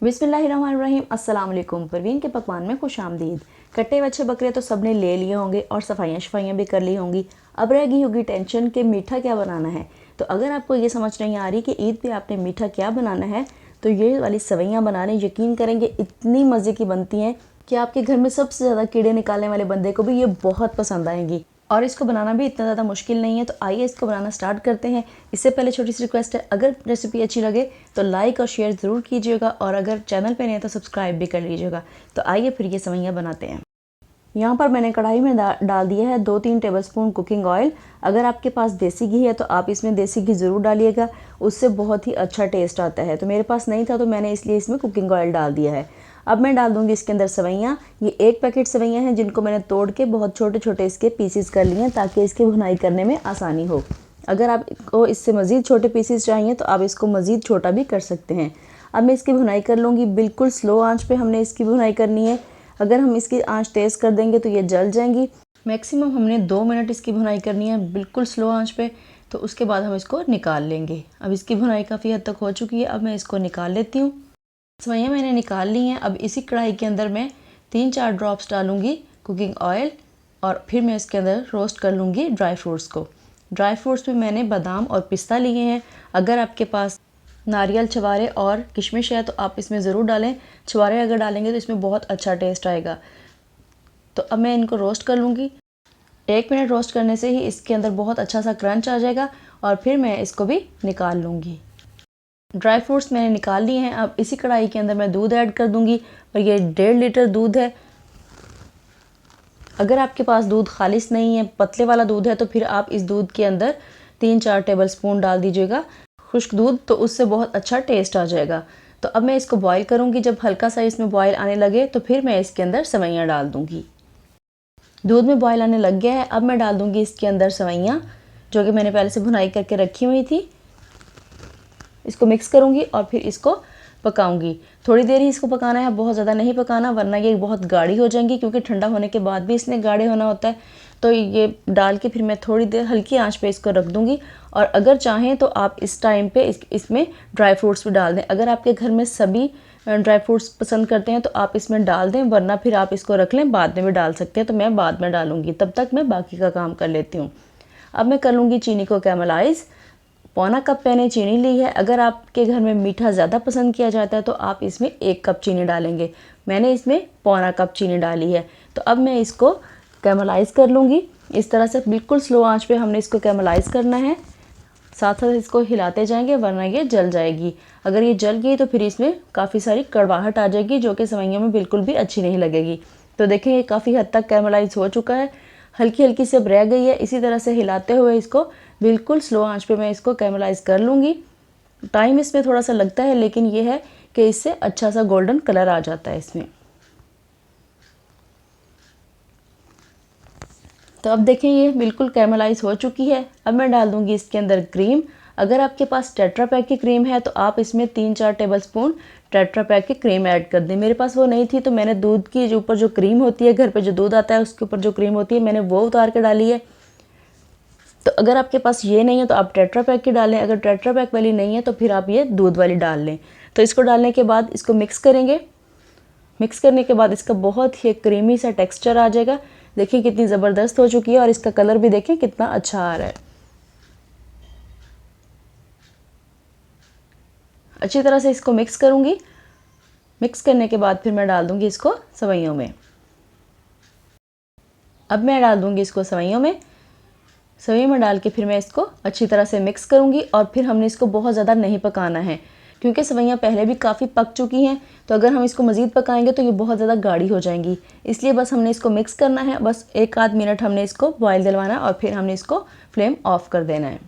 बिस्मिल्लाहिर्रहमानिर्रहीम। अस्सलाम वालेकुम। परवीन के पकवान में खुश आमदीद। कट्टे बच्चे बकरे तो सबने ले लिए होंगे और सफाइयाँ भी कर ली होंगी। अब रह गई होगी टेंशन कि मीठा क्या बनाना है। तो अगर आपको ये समझ नहीं आ रही कि ईद पे आपने मीठा क्या बनाना है, तो ये वाली सवैयाँ बना लें। यकीन करेंगे इतनी मज़े की बनती हैं कि आपके घर में सबसे ज़्यादा कीड़े निकालने वाले बंदे को भी ये बहुत पसंद आएंगी। और इसको बनाना भी इतना ज़्यादा मुश्किल नहीं है। तो आइए इसको बनाना स्टार्ट करते हैं। इससे पहले छोटी सी रिक्वेस्ट है, अगर रेसिपी अच्छी लगे तो लाइक और शेयर ज़रूर कीजिएगा, और अगर चैनल पे नहीं है तो सब्सक्राइब भी कर लीजिएगा। तो आइए फिर ये सवैयाँ बनाते हैं। यहाँ पर मैंने कढ़ाई में डाल दिया है 2-3 टेबलस्पून कुकिंग ऑयल। अगर आपके पास देसी घी है तो आप इसमें देसी घी ज़रूर डालिएगा, उससे बहुत ही अच्छा टेस्ट आता है। तो मेरे पास नहीं था तो मैंने इसलिए इसमें कुकिंग ऑयल डाल दिया है। अब मैं डाल दूँगी इसके अंदर सवैयाँ। ये 1 पैकेट सवैयाँ हैं जिनको मैंने तोड़ के बहुत छोटे छोटे इसके पीसीस कर लिए हैं ताकि इसकी भुनाई करने में आसानी हो। अगर आपको इससे मज़ीद छोटे पीसीस चाहिए तो आप इसको मज़ीद छोटा भी कर सकते हैं। अब मैं इसकी भुनाई कर लूँगी। बिल्कुल स्लो आंच पे हमने इसकी भुनाई करनी है। अगर हम इसकी आंच तेज़ कर देंगे तो ये जल जाएंगी। मैक्सिमम हमने 2 मिनट इसकी भुनाई करनी है बिल्कुल स्लो आंच पे। तो उसके बाद हम इसको निकाल लेंगे। अब इसकी भुनाई काफ़ी हद तक हो चुकी है। अब मैं इसको निकाल लेती हूँ। सवैयाँ मैंने निकाल ली हैं। अब इसी कढ़ाई के अंदर मैं 3-4 ड्रॉप्स डालूँगी कुकिंग ऑयल, और फिर मैं इसके अंदर रोस्ट कर लूँगी ड्राई फ्रूट्स को। ड्राई फ्रूट्स में मैंने बादाम और पिस्ता लिए हैं। अगर आपके पास नारियल, छुहारे और किशमिश है तो आप इसमें ज़रूर डालें। छुहारे अगर डालेंगे तो इसमें बहुत अच्छा टेस्ट आएगा। तो अब मैं इनको रोस्ट कर लूँगी। 1 मिनट रोस्ट करने से ही इसके अंदर बहुत अच्छा सा क्रंच आ जाएगा, और फिर मैं इसको भी निकाल लूँगी। ड्राई फ्रूट्स मैंने निकाल लिए हैं। अब इसी कढ़ाई के अंदर मैं दूध ऐड कर दूँगी, और ये 1.5 लीटर दूध है। अगर आपके पास दूध खालिस नहीं है, पतले वाला दूध है, तो फिर आप इस दूध के अंदर 3-4 टेबलस्पून डाल दीजिएगा खुश्क दूध, तो उससे बहुत अच्छा टेस्ट आ जाएगा। तो अब मैं इसको बॉईल करूँगी। जब हल्का सा इसमें बॉईल आने लगे तो फिर मैं इसके अंदर सवैयाँ डाल दूँगी। दूध में बॉईल आने लग गया है। अब मैं डाल दूँगी इसके अंदर सवैयाँ जो कि मैंने पहले से भुनाई करके रखी हुई थी। इसको मिक्स करूँगी और फिर इसको पकाऊंगी। थोड़ी देर ही इसको पकाना है, बहुत ज़्यादा नहीं पकाना, वरना ये बहुत गाढ़ी हो जाएंगी, क्योंकि ठंडा होने के बाद भी इसने गाढ़े होना होता है। तो ये डाल के फिर मैं थोड़ी देर हल्की आंच पे इसको रख दूँगी। और अगर चाहें तो आप इस टाइम पे इसमें ड्राई फ्रूट्स भी डाल दें। अगर आपके घर में सभी ड्राई फ्रूट्स पसंद करते हैं तो आप इसमें डाल दें, वरना फिर आप इसको रख लें, बाद में भी डाल सकते हैं। तो मैं बाद में डालूँगी, तब तक मैं बाकी का काम कर लेती हूँ। अब मैं कर लूँगी चीनी को कैमलाइज़। 1/4 कप मैंने चीनी ली है। अगर आपके घर में मीठा ज़्यादा पसंद किया जाता है तो आप इसमें 1 कप चीनी डालेंगे। मैंने इसमें 1/4 कप चीनी डाली है। तो अब मैं इसको कैमलाइज़ कर लूँगी। इस तरह से बिल्कुल स्लो आंच पे हमने इसको कैमलाइज़ करना है। साथ साथ इसको हिलाते जाएंगे, वरना ये जल जाएगी। अगर ये जल गई तो फिर इसमें काफ़ी सारी कड़वाहट आ जाएगी, जो कि सवैयों में बिल्कुल भी अच्छी नहीं लगेगी। तो देखिए ये काफ़ी हद तक कैमलाइज़ हो चुका है। हल्की हल्की से अब रह गई है। इसी तरह से हिलाते हुए इसको बिल्कुल स्लो आंच पे मैं इसको कैमलाइज़ कर लूँगी। टाइम इसमें थोड़ा सा लगता है, लेकिन ये है कि इससे अच्छा सा गोल्डन कलर आ जाता है इसमें। तो अब देखें ये बिल्कुल कैमलाइज़ हो चुकी है। अब मैं डाल दूँगी इसके अंदर क्रीम। अगर आपके पास टेट्रा पैक की क्रीम है तो आप इसमें 3-4 टेबलस्पून टेट्रा पैक की क्रीम ऐड कर दें। मेरे पास वो नहीं थी तो मैंने दूध की ऊपर जो क्रीम होती है, घर पे जो दूध आता है उसके ऊपर जो क्रीम होती है, मैंने वो उतार के डाली है। तो अगर आपके पास ये नहीं है तो आप टेट्रा पैक की डालें। अगर टेट्रा पैक वाली नहीं है तो फिर आप ये दूध वाली डाल लें। तो इसको डालने के बाद इसको मिक्स करेंगे। मिक्स करने के बाद इसका बहुत ही क्रीमी सा टेक्सचर आ जाएगा। देखिए कितनी ज़बरदस्त हो चुकी है, और इसका कलर भी देखें कितना अच्छा आ रहा है। अच्छी तरह से इसको मिक्स करूँगी। मिक्स करने के बाद फिर मैं डाल दूँगी इसको सवैयों में। अब मैं डाल दूँगी इसको सवैयों में। सवैयों में डाल के फिर मैं इसको अच्छी तरह से मिक्स करूँगी, और फिर हमने इसको बहुत ज़्यादा नहीं पकाना है, क्योंकि सवैयाँ पहले भी काफ़ी पक चुकी हैं। तो अगर हम इसको मज़ीद पकाएंगे तो ये बहुत ज़्यादा गाढ़ी हो जाएंगी। इसलिए बस हमने इसको मिक्स करना है। बस 1-8 मिनट हमने इसको बॉयल दिलवाना है, और फिर हमने इसको फ्लेम ऑफ कर देना है।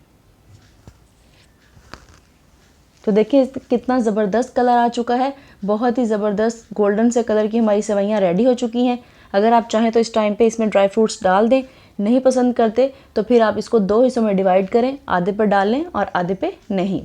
तो देखिए कितना ज़बरदस्त कलर आ चुका है। बहुत ही ज़बरदस्त गोल्डन से कलर की हमारी सवैयाँ रेडी हो चुकी हैं। अगर आप चाहें तो इस टाइम पे इसमें ड्राई फ्रूट्स डाल दें। नहीं पसंद करते तो फिर आप इसको 2 हिस्सों में डिवाइड करें, आधे पे डाल लें और आधे पे नहीं।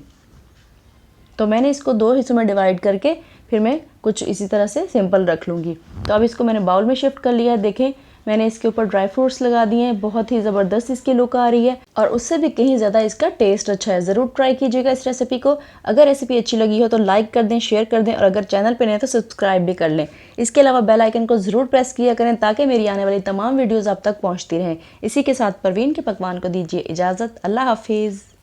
तो मैंने इसको 2 हिस्सों में डिवाइड करके फिर मैं कुछ इसी तरह से सिंपल रख लूँगी। तो अब इसको मैंने बाउल में शिफ्ट कर लिया है। देखें मैंने इसके ऊपर ड्राई फ्रूट्स लगा दिए हैं, बहुत ही ज़बरदस्त इसकी लुक आ रही है और उससे भी कहीं ज़्यादा इसका टेस्ट अच्छा है। ज़रूर ट्राई कीजिएगा इस रेसिपी को। अगर रेसिपी अच्छी लगी हो तो लाइक कर दें, शेयर कर दें और अगर चैनल पर नहीं तो सब्सक्राइब भी कर लें। इसके अलावा बेल आइकन को ज़रूर प्रेस किया करें ताकि मेरी आने वाली तमाम वीडियोज़ आप तक पहुँचती रहें। इसी के साथ परवीन के पकवान को दीजिए इजाज़त। अल्लाह हाफिज़।